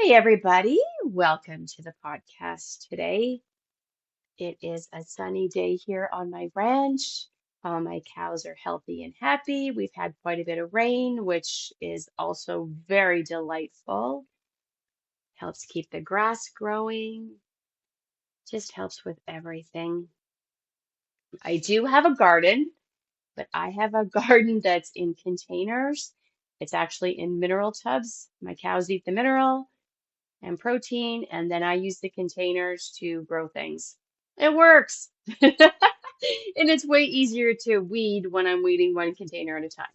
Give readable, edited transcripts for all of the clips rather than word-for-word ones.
Hey, everybody. Welcome to the podcast today. It is a sunny day here on my ranch. All my cows are healthy and happy. We've had quite a bit of rain, which is also very delightful. Helps keep the grass growing, just helps with everything. I do have a garden, but I have a garden that's in containers. It's actually in mineral tubs. My cows eat the mineral and protein, and then I use the containers to grow things. It works. And it's way easier to weed when I'm weeding one container at a time.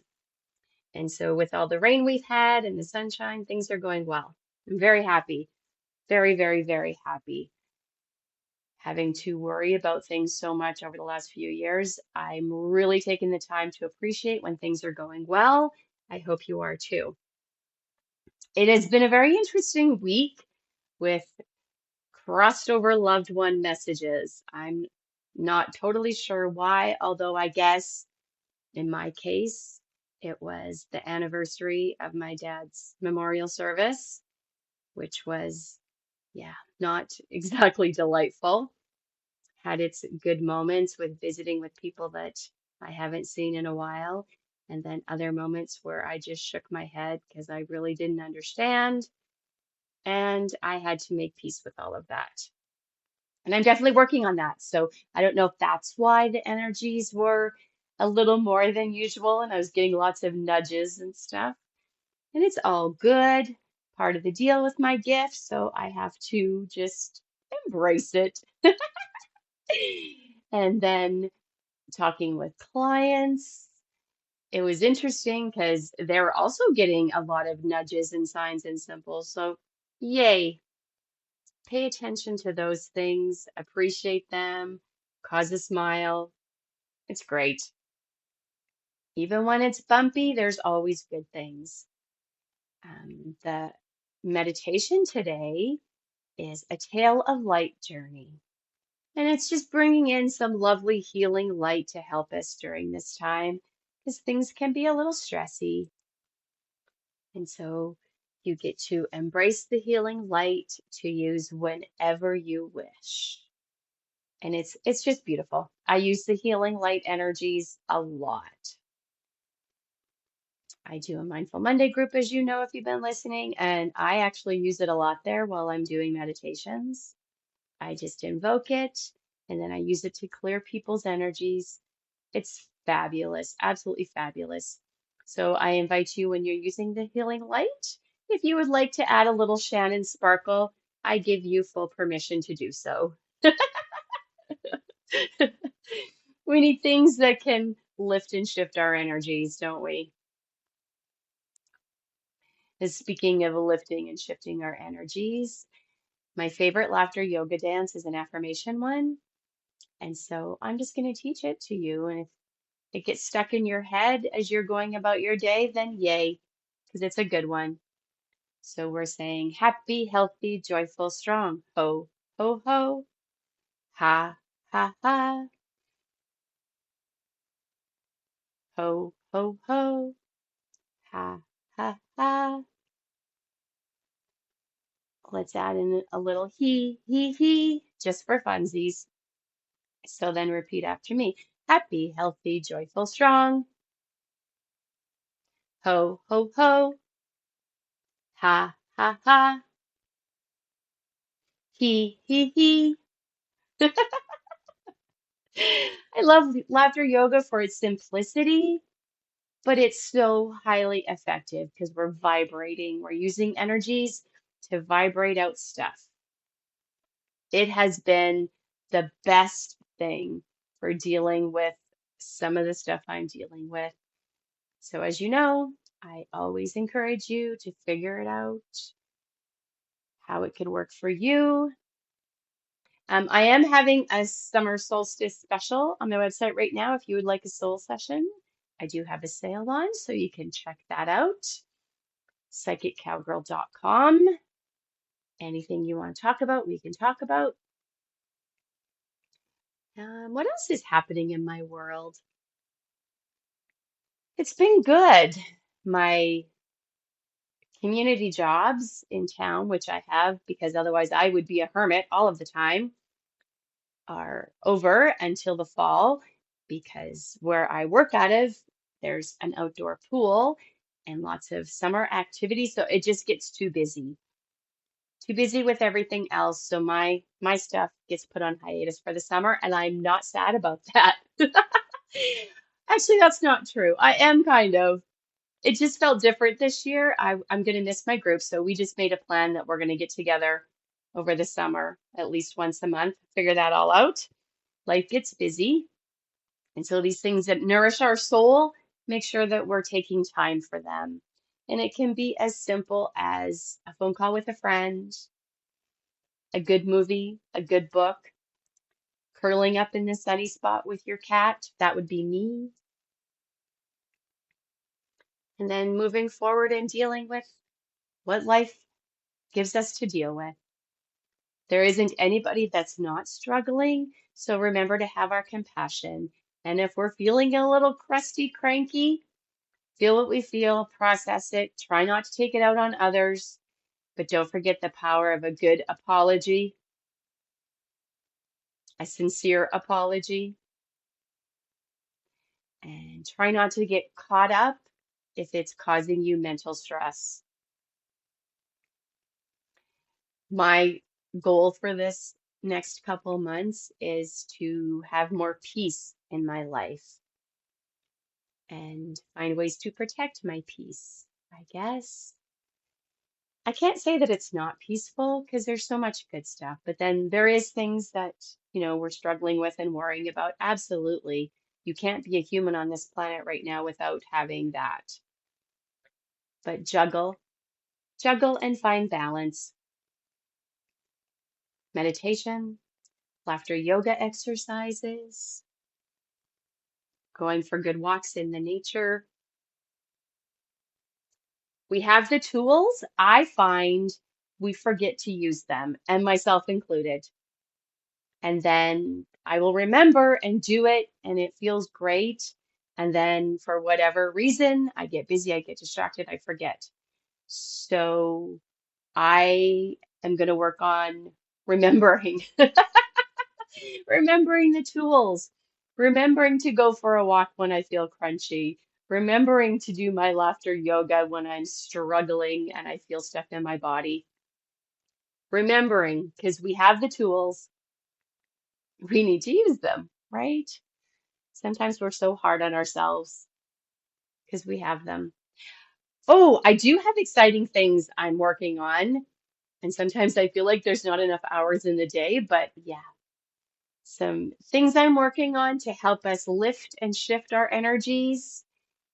And so with all the rain we've had and the sunshine, things are going well. I'm very happy. Very, very, very happy. Having to worry about things so much over the last few years, I'm really taking the time to appreciate when things are going well. I hope you are too. It has been a very interesting week with crossed over loved one messages. I'm not totally sure why, although I guess in my case, it was the anniversary of my dad's memorial service, which was, yeah, not exactly delightful. Had its good moments with visiting with people that I haven't seen in a while, and then other moments where I just shook my head because I really didn't understand, and I had to make peace with all of that. And I'm definitely working on that. So I don't know if that's why the energies were a little more than usual and I was getting lots of nudges and stuff. And it's all good, part of the deal with my gift. So I have to just embrace it. And then talking with clients, it was interesting because they're also getting a lot of nudges and signs and symbols. So yay. Pay attention to those things, appreciate them, cause a smile. It's great. Even when it's bumpy, there's always good things. The meditation today is a tale of light journey. And it's just bringing in some lovely healing light to help us during this time because things can be a little stressy. And so you get to embrace the healing light to use whenever you wish. And it's just beautiful. I use the healing light energies a lot. I do a Mindful Monday group, as you know, if you've been listening, and I actually use it a lot there while I'm doing meditations. I just invoke it and then I use it to clear people's energies. It's fabulous, absolutely fabulous. So I invite you when you're using the healing light, if you would like to add a little Shannon sparkle, I give you full permission to do so. We need things that can lift and shift our energies, don't we? And speaking of lifting and shifting our energies, my favorite laughter yoga dance is an affirmation one. And so I'm just going to teach it to you. And if it gets stuck in your head as you're going about your day, then yay, because it's a good one. So we're saying happy, healthy, joyful, strong. Ho, ho, ho. Ha, ha, ha. Ho, ho, ho. Ha, ha, ha. Let's add in a little he, just for funsies. So then repeat after me. Happy, healthy, joyful, strong. Ho, ho, ho. Ha, ha, ha. He. I love laughter yoga for its simplicity, but it's so highly effective because we're vibrating. We're using energies to vibrate out stuff. It has been the best thing for dealing with some of the stuff I'm dealing with. So, as you know, I always encourage you to figure it out, how it could work for you. I am having a summer solstice special on my website right now. If you would like a soul session, I do have a sale on, so you can check that out. PsychicCowgirl.com. Anything you want to talk about, we can talk about. What else is happening in my world? It's been good. My community jobs in town, which I have because otherwise I would be a hermit all of the time, are over until the fall because where I work out of, there's an outdoor pool and lots of summer activities. So it just gets too busy with everything else. So my stuff gets put on hiatus for the summer, and I'm not sad about that. Actually, that's not true. I am kind of. It just felt different this year. I'm going to miss my group, so we just made a plan that we're going to get together over the summer at least once a month, figure that all out. Life gets busy, and so these things that nourish our soul, make sure that we're taking time for them. And it can be as simple as a phone call with a friend, a good movie, a good book, curling up in the sunny spot with your cat. That would be me. And then moving forward and dealing with what life gives us to deal with. There isn't anybody that's not struggling. So remember to have our compassion. And if we're feeling a little crusty, cranky, feel what we feel, process it, try not to take it out on others, but don't forget the power of a good apology, a sincere apology, and try not to get caught up if it's causing you mental stress. My goal for this next couple months is to have more peace in my life and find ways to protect my peace, I guess. I can't say that it's not peaceful because there's so much good stuff, but then there is things that, we're struggling with and worrying about. Absolutely. You can't be a human on this planet right now without having that. But juggle and find balance. Meditation, laughter yoga exercises, going for good walks in the nature. We have the tools. I find we forget to use them, and myself included. And then I will remember and do it, and it feels great. And then for whatever reason, I get busy, I get distracted, I forget. So I am going to work on remembering, remembering the tools, remembering to go for a walk when I feel crunchy, remembering to do my laughter yoga when I'm struggling and I feel stuff in my body. Remembering, because we have the tools, we need to use them, right? Sometimes we're so hard on ourselves because we have them. Oh, I do have exciting things I'm working on. And sometimes I feel like there's not enough hours in the day, but yeah, some things I'm working on to help us lift and shift our energies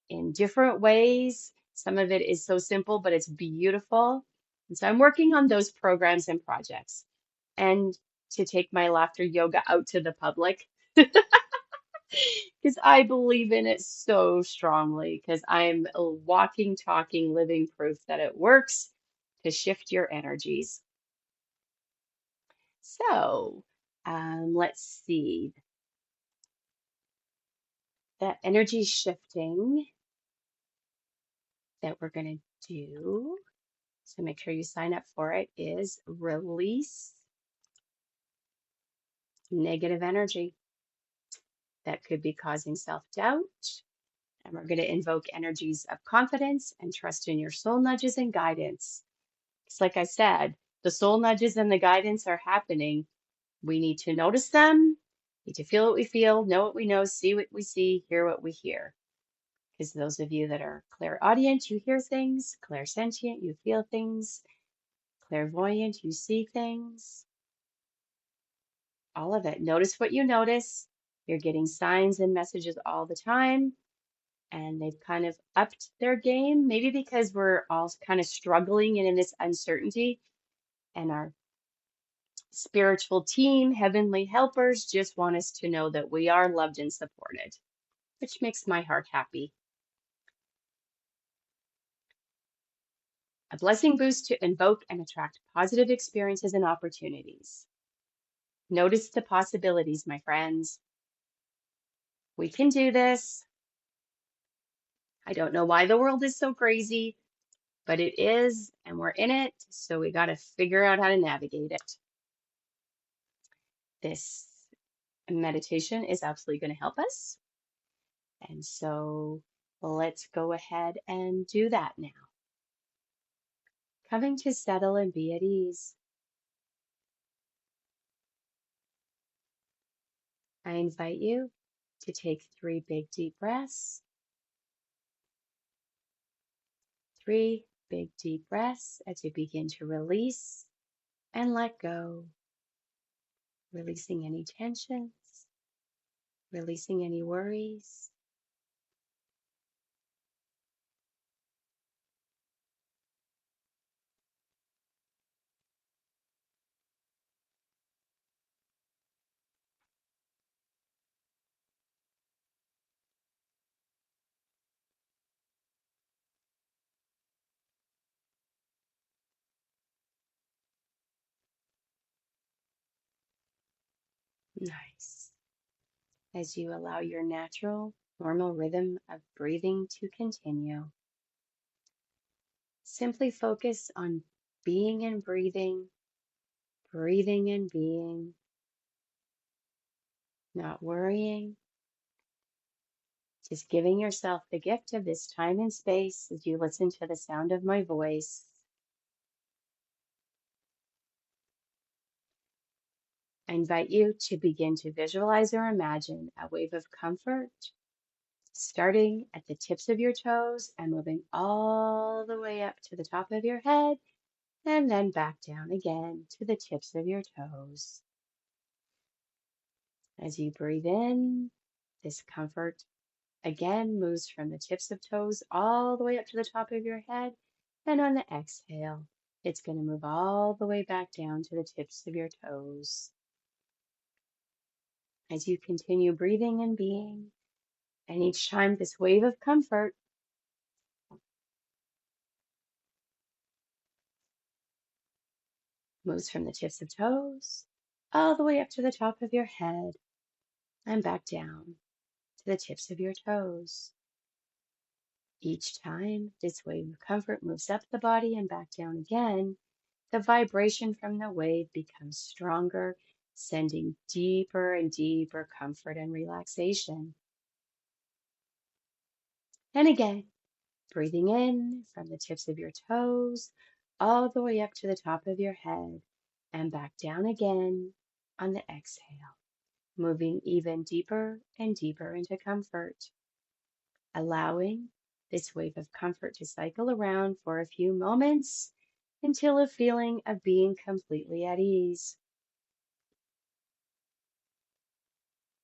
in different ways. Some of it is so simple, but it's beautiful. And so I'm working on those programs and projects and to take my laughter yoga out to the public because I believe in it so strongly because I'm a walking, talking, living proof that it works to shift your energies. So let's see, that energy shifting that we're going to do. So make sure you sign up for it is release negative energy that could be causing self-doubt. And we're going to invoke energies of confidence and trust in your soul nudges and guidance. It's like I said, the soul nudges and the guidance are happening. We need to notice them, need to feel what we feel, know what we know, see what we see, hear what we hear. Because those of you that are clairaudient, you hear things, clairsentient, you feel things, clairvoyant, you see things, all of it. Notice what you notice. You're getting signs and messages all the time, and they've kind of upped their game, maybe because we're all kind of struggling and in this uncertainty, and our spiritual team, heavenly helpers, just want us to know that we are loved and supported, which makes my heart happy. A blessing boost to invoke and attract positive experiences and opportunities. Notice the possibilities, my friends. We can do this. I don't know why the world is so crazy, but it is, and we're in it, so we got to figure out how to navigate it. This meditation is absolutely going to help us. And so let's go ahead and do that now. Coming to settle and be at ease. I invite you to take 3 big deep breaths. 3 big deep breaths as you begin to release and let go. Releasing any tensions, releasing any worries. Nice. As you allow your natural, normal rhythm of breathing to continue, simply focus on being and breathing, breathing and being, not worrying, just giving yourself the gift of this time and space as you listen to the sound of my voice. I invite you to begin to visualize or imagine a wave of comfort starting at the tips of your toes and moving all the way up to the top of your head and then back down again to the tips of your toes. As you breathe in, this comfort again moves from the tips of toes all the way up to the top of your head, and on the exhale, it's going to move all the way back down to the tips of your toes. As you continue breathing and being, and each time this wave of comfort moves from the tips of toes all the way up to the top of your head and back down to the tips of your toes. Each time this wave of comfort moves up the body and back down again, the vibration from the wave becomes stronger, sending deeper and deeper comfort and relaxation. And again, breathing in from the tips of your toes all the way up to the top of your head and back down again on the exhale, moving even deeper and deeper into comfort, allowing this wave of comfort to cycle around for a few moments until a feeling of being completely at ease.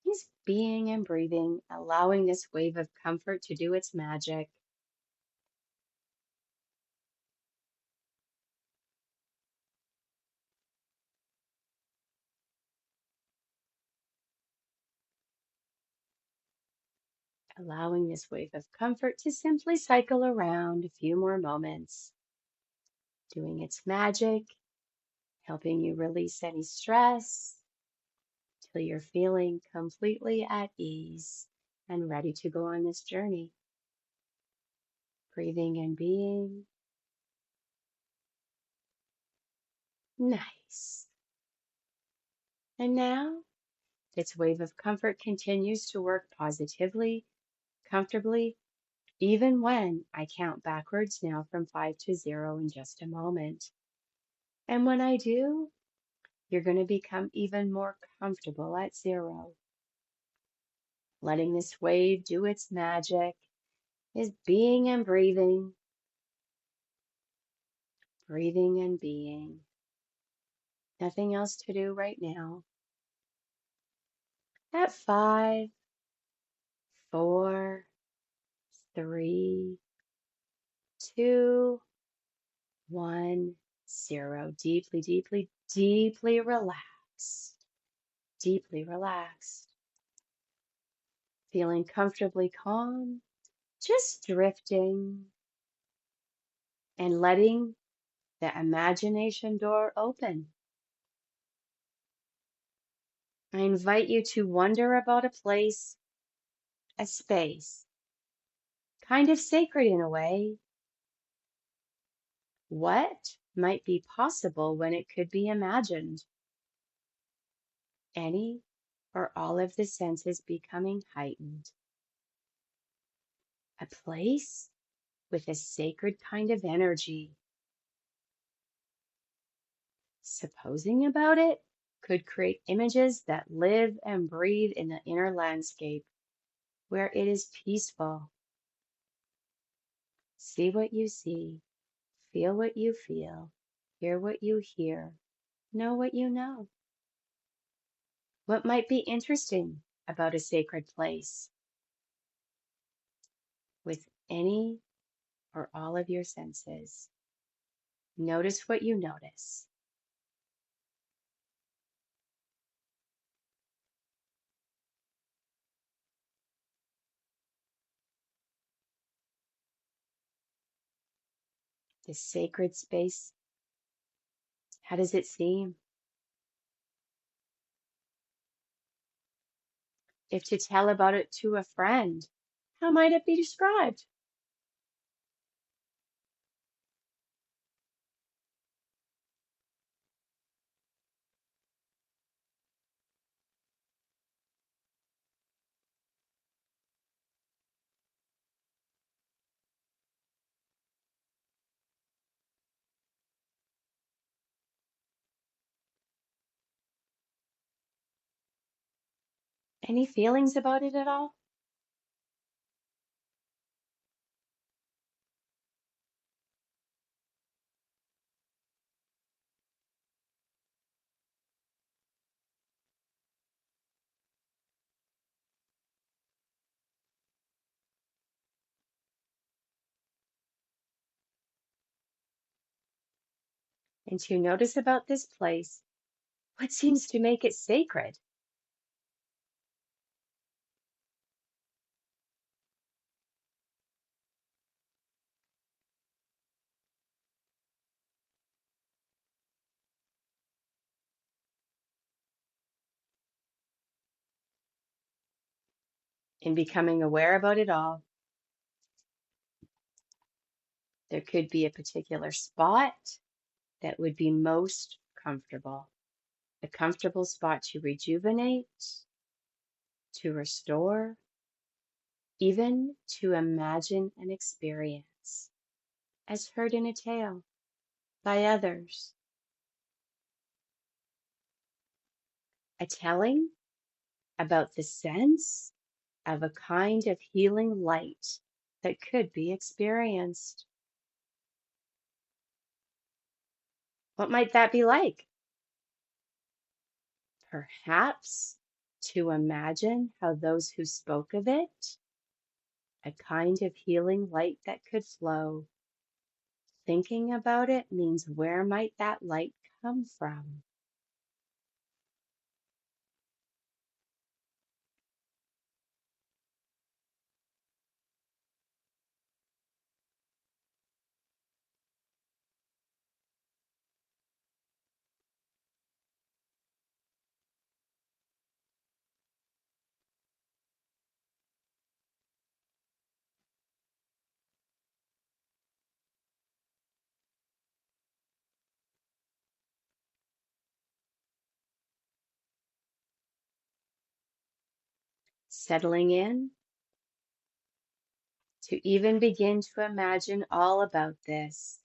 Just being and breathing, allowing this wave of comfort to do its magic. Allowing this wave of comfort to simply cycle around a few more moments, doing its magic, helping you release any stress till you're feeling completely at ease and ready to go on this journey. Breathing and being. Nice. And now, this wave of comfort continues to work positively, comfortably, even when I count backwards now from 5 to 0 in just a moment. And when I do, you're going to become even more comfortable at 0. Letting this wave do its magic is being and breathing, breathing and being. Nothing else to do right now. At 5, 4, 3, 2, 1, 0. Deeply, deeply, deeply relaxed. Deeply relaxed. Feeling comfortably calm, just drifting and letting the imagination door open. I invite you to wonder about a place, a space, kind of sacred in a way, What might be possible when it could be imagined? Any or all of the senses becoming heightened. A place with a sacred kind of energy. Supposing about it could create images that live and breathe in the inner landscape where it is peaceful. See what you see, feel what you feel, hear what you hear, know what you know. What might be interesting about a sacred place with any or all of your senses? Notice what you notice. The sacred space, how does it seem? If to tell about it to a friend, how might it be described? Any feelings about it at all? And to notice about this place, what seems to make it sacred? In becoming aware about it all, there could be a particular spot that would be most comfortable. A comfortable spot to rejuvenate, to restore, even to imagine an experience as heard in a tale by others. A telling about the sense of a kind of healing light that could be experienced. What might that be like? Perhaps to imagine how those who spoke of it, a kind of healing light that could flow. Thinking about it means where might that light come from? Settling in to even begin to imagine all about this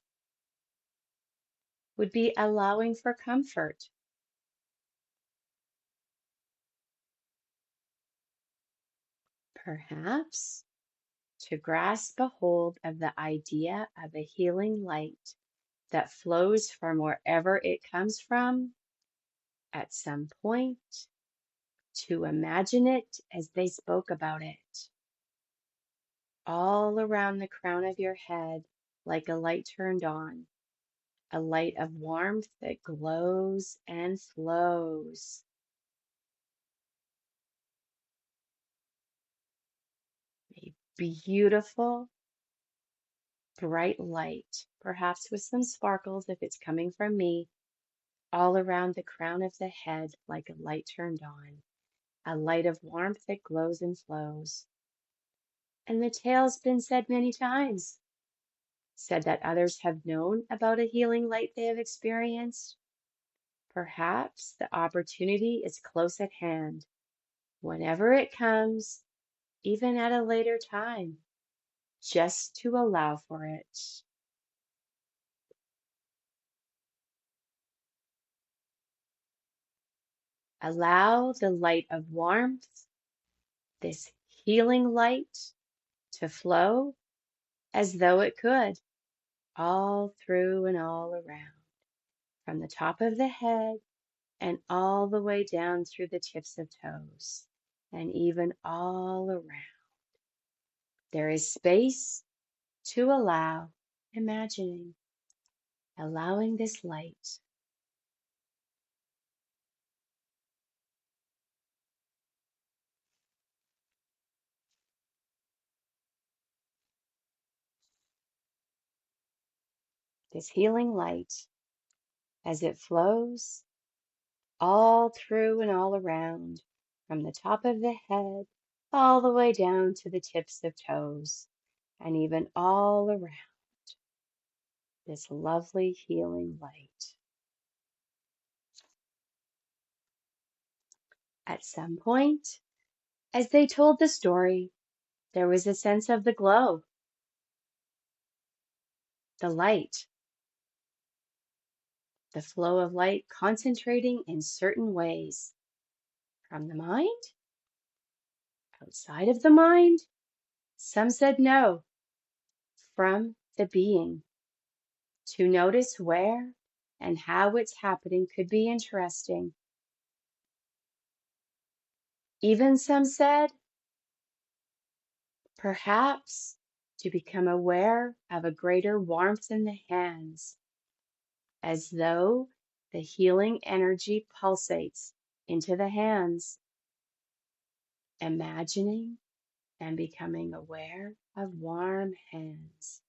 would be allowing for comfort. Perhaps to grasp a hold of the idea of a healing light that flows from wherever it comes from at some point, to imagine it as they spoke about it, all around the crown of your head like a light turned on, a light of warmth that glows and flows. A beautiful, bright light, perhaps with some sparkles if it's coming from me, all around the crown of the head like a light turned on, a light of warmth that glows and flows. And the tale's been said many times. said that others have known about a healing light they have experienced. Perhaps the opportunity is close at hand. Whenever it comes, even at a later time, just to allow for it. Allow the light of warmth, this healing light, to flow as though it could, all through and all around, from the top of the head and all the way down through the tips of toes, and even all around. There is space to allow, imagining, allowing this light. This healing light as it flows all through and all around, from the top of the head all the way down to the tips of toes, and even all around, this lovely healing light. At some point, as they told the story, there was a sense of the glow, the light, the flow of light concentrating in certain ways, from the mind, outside of the mind. Some said no, from the being. To notice where and how it's happening could be interesting. Even some said, perhaps to become aware of a greater warmth in the hands, as though the healing energy pulsates into the hands, imagining and becoming aware of warm hands,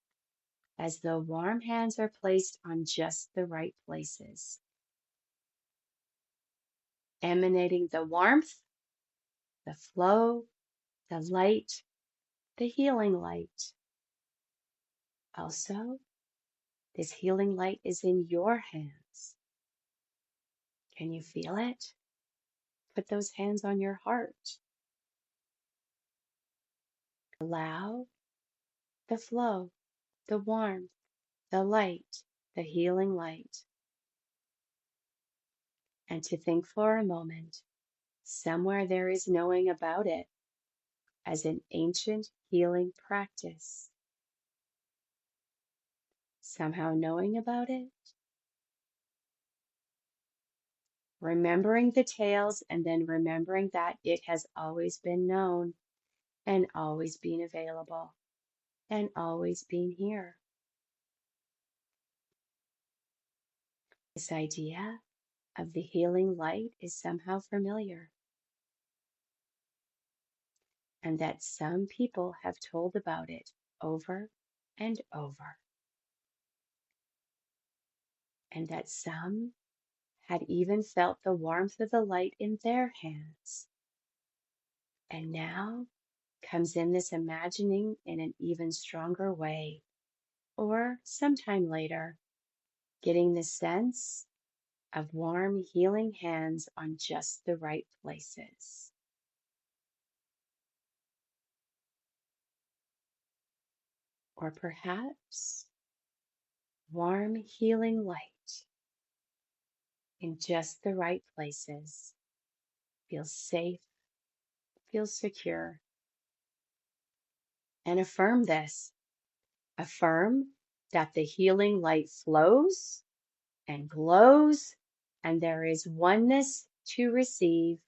as though warm hands are placed on just the right places, emanating the warmth, the flow, the light, the healing light. Also, this healing light is in your hands. Can you feel it? Put those hands on your heart. Allow the flow, the warmth, the light, the healing light. And to think for a moment, somewhere there is knowing about it as an ancient healing practice. Somehow knowing about it, remembering the tales, and then remembering that it has always been known and always been available and always been here. This idea of the healing light is somehow familiar, and that some people have told about it over and over, and that some had even felt the warmth of the light in their hands. And now comes in this imagining in an even stronger way, or sometime later, getting the sense of warm, healing hands on just the right places. Or perhaps warm, healing light in just the right places. Feels safe, feels secure. And affirm this. Affirm that the healing light flows and glows, and there is oneness to receive.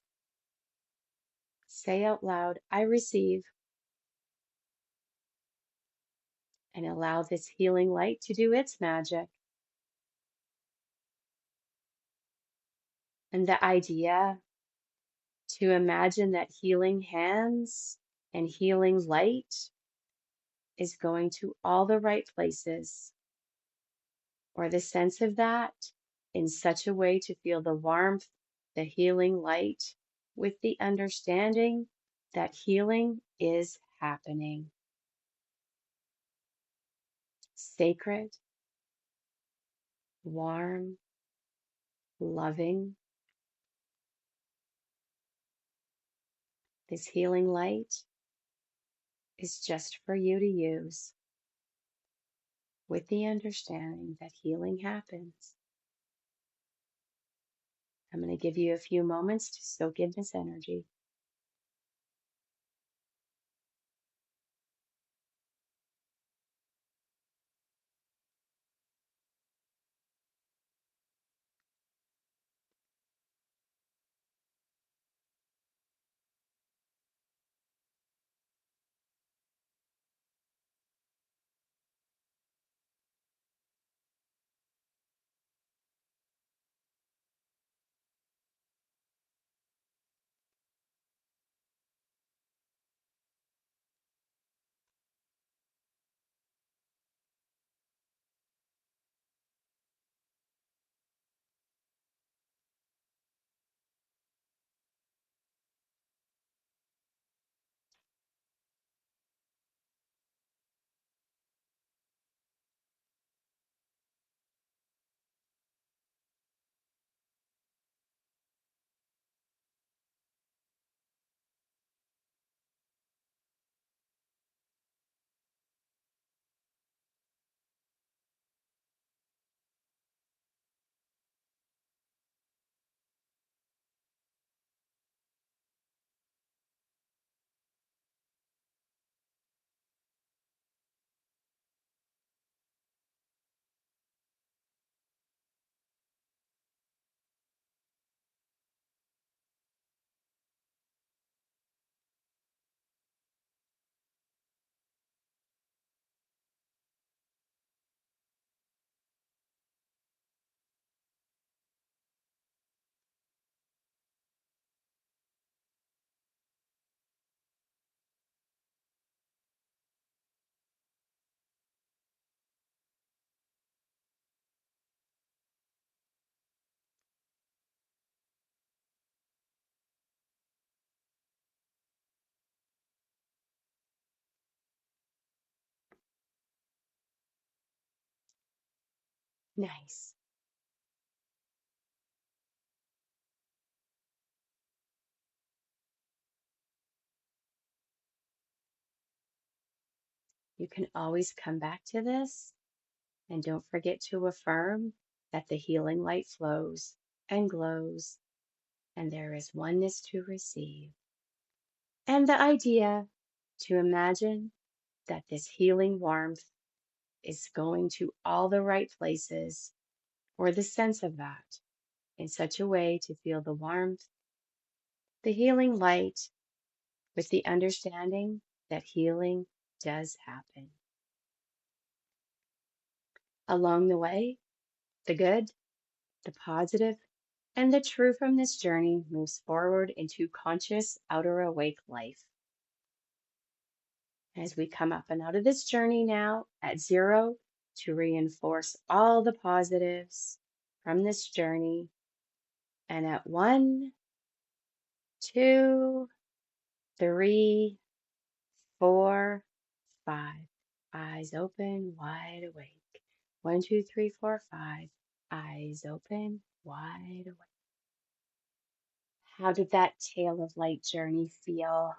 Say out loud, I receive, and allow this healing light to do its magic. And the idea to imagine that healing hands and healing light is going to all the right places, or the sense of that in such a way to feel the warmth, the healing light, with the understanding that healing is happening. sacred, warm, loving. This healing light is just for you to use with the understanding that healing happens. I'm going to give you a few moments to soak in this energy. Nice. You can always come back to this, and don't forget to affirm that the healing light flows and glows, and there is oneness to receive. And the idea to imagine that this healing warmth is going to all the right places, or the sense of that, in such a way to feel the warmth, the healing light, with the understanding that healing does happen. Along the way, the good, the positive, and the true from this journey moves forward into conscious outer awake life. As we come up and out of this journey now at 0 to reinforce all the positives from this journey, and at 1, 2, 3, 4, 5, eyes open, wide awake. 1, 2, 3, 4, 5, eyes open, wide awake. How did that tail of light journey feel?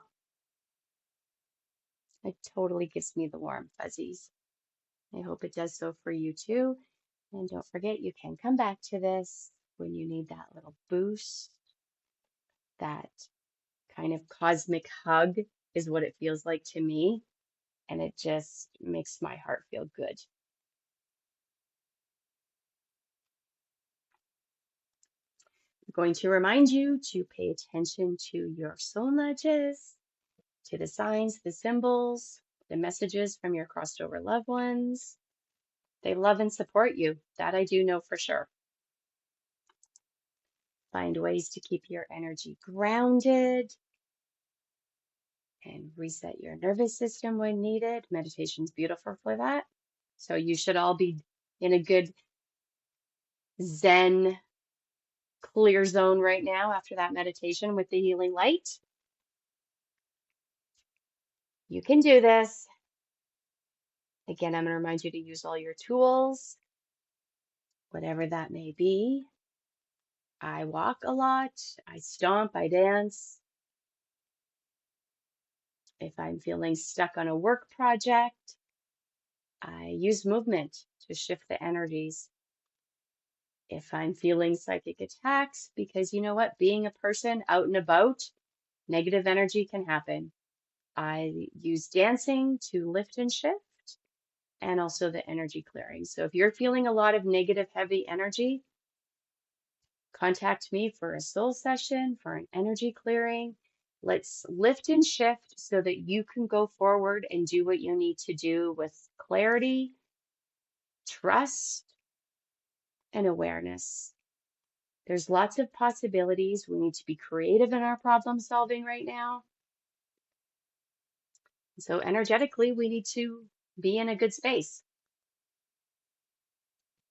It totally gives me the warm fuzzies. I hope it does so for you too. And don't forget, you can come back to this when you need that little boost. That kind of cosmic hug is what it feels like to me. And it just makes my heart feel good. I'm going to remind you to pay attention to your soul nudges, to the signs, the symbols, the messages from your crossed over loved ones. They love and support you. That I do know for sure. Find ways to keep your energy grounded and reset your nervous system when needed. Meditation's beautiful for that. So you should all be in a good Zen clear zone right now after that meditation with the healing light. You can do this. Again, I'm going to remind you to use all your tools, whatever that may be. I walk a lot, I stomp, I dance. If I'm feeling stuck on a work project, I use movement to shift the energies. If I'm feeling psychic attacks, because you know what, being a person out and about, negative energy can happen. I use dancing to lift and shift and also the energy clearing. So if you're feeling a lot of negative, heavy energy, contact me for a soul session, for an energy clearing. Let's lift and shift so that you can go forward and do what you need to do with clarity, trust, and awareness. There's lots of possibilities. We need to be creative in our problem solving right now. So energetically, we need to be in a good space.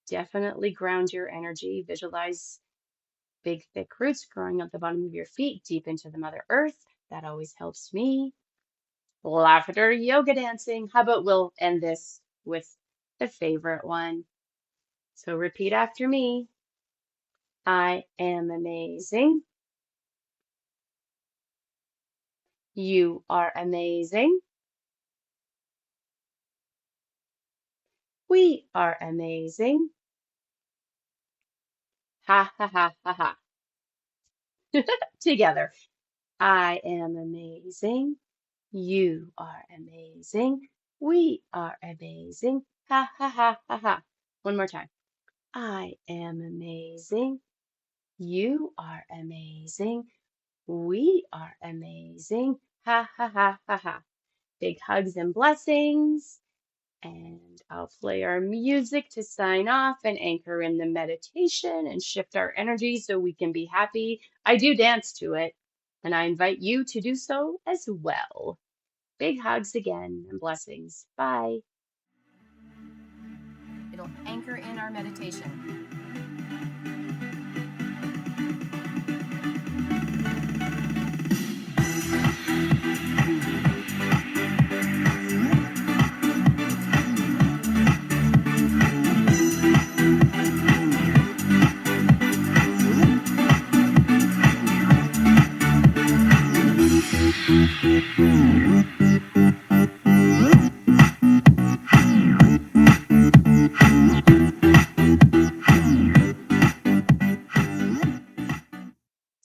Definitely ground your energy. Visualize big, thick roots growing up the bottom of your feet deep into the Mother Earth. That always helps me. Laughter, yoga, dancing. How about we'll end this with the favorite one? So repeat after me. I am amazing. You are amazing. We are amazing. Ha ha ha ha ha. Together. I am amazing. You are amazing. We are amazing. Ha ha ha ha ha. One more time. I am amazing. You are amazing. We are amazing. Ha ha ha ha ha. Big hugs and blessings. And I'll play our music to sign off and anchor in the meditation and shift our energy so we can be happy. I do dance to it, and I invite you to do so as well. Big hugs again and blessings. Bye. It'll anchor in our meditation.